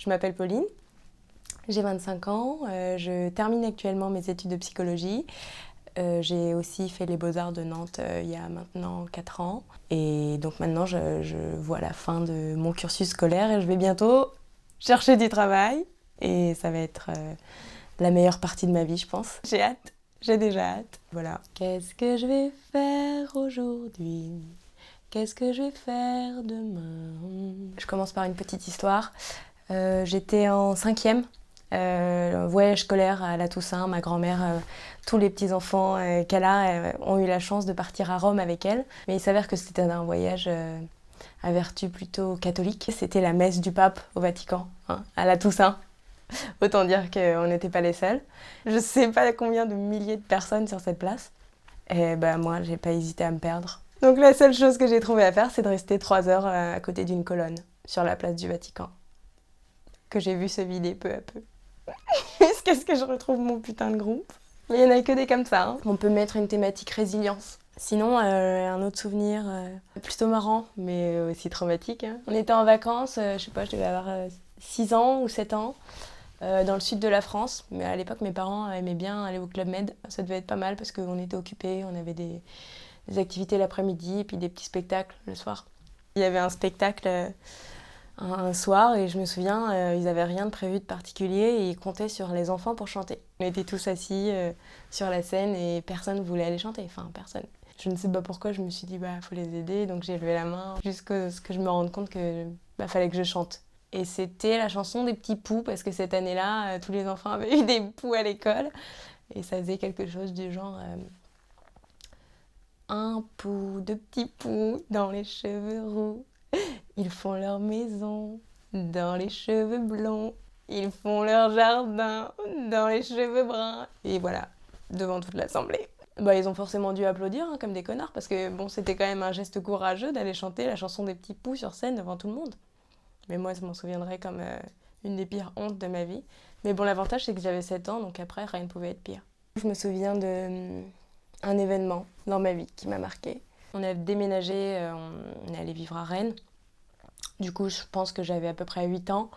Je m'appelle Pauline, j'ai 25 ans, je termine actuellement mes études de psychologie. J'ai aussi fait les Beaux-Arts de Nantes il y a maintenant 4 ans. Et donc maintenant, je vois la fin de mon cursus scolaire et je vais bientôt chercher du travail. Et ça va être la meilleure partie de ma vie, je pense. J'ai hâte, j'ai déjà hâte. Voilà. Qu'est-ce que je vais faire aujourd'hui ? Qu'est-ce que je vais faire demain ? Je commence par une petite histoire. J'étais en 5e, voyage scolaire à la Toussaint. Ma grand-mère, tous les petits-enfants qu'elle a ont eu la chance de partir à Rome avec elle. Mais il s'avère que c'était un voyage à vertu plutôt catholique. C'était la messe du pape au Vatican, hein, à la Toussaint. Autant dire qu'on n'était pas les seuls. Je ne sais pas combien de milliers de personnes sur cette place. Et ben moi, j'ai pas hésité à me perdre. Donc la seule chose que j'ai trouvé à faire, c'est de rester 3 heures à côté d'une colonne sur la place du Vatican, que j'ai vu se vider peu à peu. Jusqu'à ce que je retrouve mon putain de groupe. Mais il n'y en a que des comme ça. Hein. On peut mettre une thématique résilience. Sinon, un autre souvenir plutôt marrant, mais aussi traumatique. Hein. On était en vacances, je sais pas, je devais avoir 6 ans ou 7 ans, dans le sud de la France. Mais à l'époque, mes parents aimaient bien aller au Club Med. Ça devait être pas mal parce qu'on était occupés, on avait des activités l'après-midi et puis des petits spectacles le soir. Il y avait un spectacle un soir et je me souviens, ils n'avaient rien de prévu de particulier et ils comptaient sur les enfants pour chanter. On était tous assis sur la scène et personne ne voulait aller chanter, enfin personne. Je ne sais pas pourquoi, je me suis dit faut les aider, donc j'ai levé la main jusqu'à ce que je me rende compte que fallait que je chante. Et c'était la chanson des petits poux parce que cette année-là, tous les enfants avaient eu des poux à l'école et ça faisait quelque chose du genre un pou, deux petits poux dans les cheveux roux. Ils font leur maison dans les cheveux blonds. Ils font leur jardin dans les cheveux bruns. Et voilà, devant toute l'assemblée. Ils ont forcément dû applaudir hein, comme des connards parce que c'était quand même un geste courageux d'aller chanter la chanson des petits poux sur scène devant tout le monde. Mais moi, je m'en souviendrai comme une des pires hontes de ma vie. Mais bon, l'avantage, c'est que j'avais 7 ans, donc après, rien ne pouvait être pire. Je me souviens d'un événement dans ma vie qui m'a marquée. On a déménagé, on est allé vivre à Rennes. Du coup, je pense que j'avais à peu près 8 ans,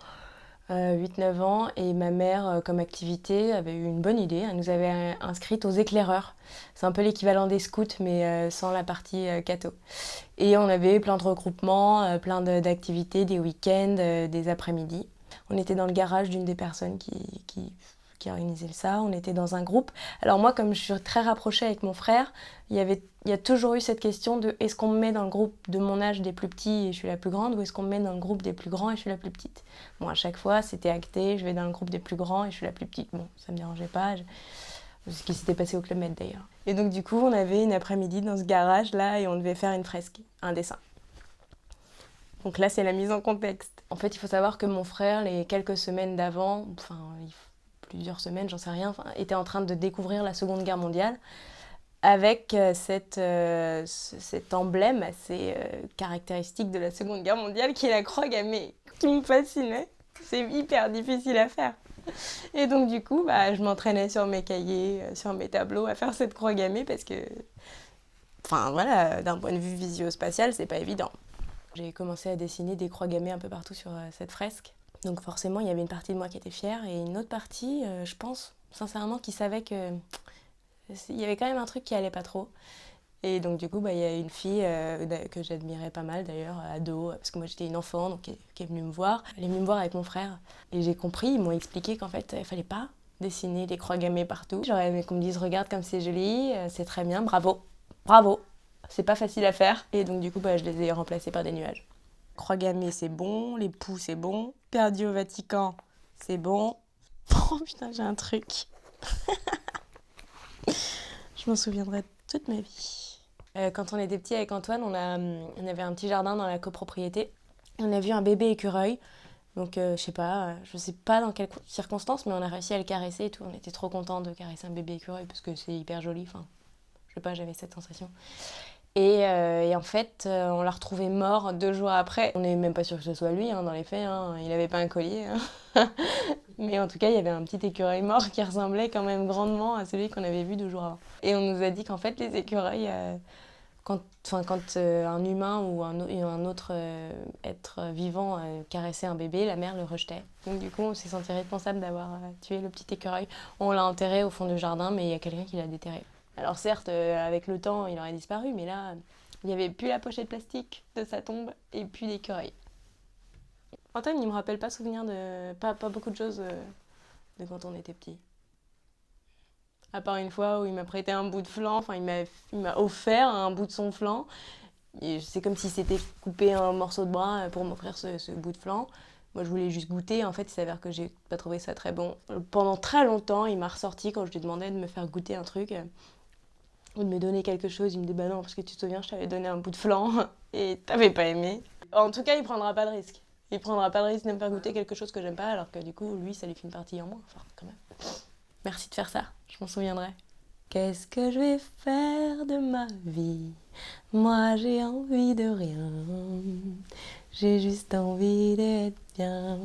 8-9 ans, et ma mère, comme activité, avait eu une bonne idée. Elle nous avait inscrites aux éclaireurs. C'est un peu l'équivalent des scouts, mais sans la partie catho. Et on avait plein de regroupements, plein d'activités, des week-ends, des après-midi. On était dans le garage d'une des personnes qui organisait ça, on était dans un groupe. Alors moi, comme je suis très rapprochée avec mon frère, il y a toujours eu cette question de est-ce qu'on me met dans le groupe de mon âge des plus petits et je suis la plus grande ou est-ce qu'on me met dans le groupe des plus grands et je suis la plus petite. Bon, à chaque fois, c'était acté, je vais dans le groupe des plus grands et je suis la plus petite. Bon, ça me dérangeait pas, ce qui s'était passé au Club Med d'ailleurs. Et donc du coup, on avait une après-midi dans ce garage-là et on devait faire une fresque, un dessin. Donc là, c'est la mise en contexte. En fait, il faut savoir que mon frère, les quelques semaines d'avant, plusieurs semaines, j'en sais rien, était en train de découvrir la Seconde Guerre mondiale avec cet emblème assez caractéristique de la Seconde Guerre mondiale qui est la croix gammée, qui me fascinait. C'est hyper difficile à faire. Et donc du coup, je m'entraînais sur mes cahiers, sur mes tableaux à faire cette croix gammée parce que, d'un point de vue visio-spatial, c'est pas évident. J'ai commencé à dessiner des croix gammées un peu partout sur cette fresque. Donc forcément, il y avait une partie de moi qui était fière et une autre partie, je pense, sincèrement, qui savait que il y avait quand même un truc qui allait pas trop. Et donc du coup, il y a une fille que j'admirais pas mal d'ailleurs, ado, parce que moi j'étais une enfant, donc qui est venue me voir. Elle est venue me voir avec mon frère. Et j'ai compris, ils m'ont expliqué qu'en fait, il fallait pas dessiner des croix gammées partout. J'aurais aimé qu'on me dise, regarde comme c'est joli, c'est très bien, bravo, bravo. C'est pas facile à faire. Et donc du coup, je les ai remplacés par des nuages. Croix gammée, c'est bon. Les poux, c'est bon. Perdu au Vatican, c'est bon. Oh putain, j'ai un truc. Je m'en souviendrai toute ma vie. Quand on était petit avec Antoine, on avait un petit jardin dans la copropriété. On a vu un bébé écureuil. Donc je sais pas dans quelles circonstances, mais on a réussi à le caresser et tout. On était trop contents de caresser un bébé écureuil parce que c'est hyper joli. Enfin, je sais pas, j'avais cette sensation. Et en fait, on l'a retrouvé mort 2 jours après. On n'est même pas sûr que ce soit lui, dans les faits. Il n'avait pas un collier. Mais en tout cas, il y avait un petit écureuil mort qui ressemblait quand même grandement à celui qu'on avait vu 2 jours avant. Et on nous a dit qu'en fait, les écureuils Quand un humain ou un autre être vivant caressait un bébé, la mère le rejetait. Donc du coup, on s'est senti responsable d'avoir tué le petit écureuil. On l'a enterré au fond du jardin, mais il y a quelqu'un qui l'a déterré. Alors certes, avec le temps, il aurait disparu, mais là, il n'y avait plus la pochette plastique de sa tombe et plus d'écureuil. Antoine, il me rappelle pas souvenir de... Pas beaucoup de choses de quand on était petit. À part une fois où il m'a prêté un bout de flanc, enfin il m'a offert un bout de son flanc. Et c'est comme si c'était coupé un morceau de bras pour m'offrir ce bout de flanc. Moi je voulais juste goûter, en fait il s'avère que j'ai pas trouvé ça très bon. Pendant très longtemps il m'a ressorti quand je lui demandais de me faire goûter un truc ou de me donner quelque chose. Il me dit bah non parce que tu te souviens je t'avais donné un bout de flanc et t'avais pas aimé. En tout cas il prendra pas de risque. Il prendra pas de risque de me faire goûter quelque chose que j'aime pas alors que du coup lui ça lui fait une partie en moins. Enfin quand même. Merci de faire ça, je m'en souviendrai. Qu'est-ce que je vais faire de ma vie? Moi j'ai envie de rien, j'ai juste envie d'être bien.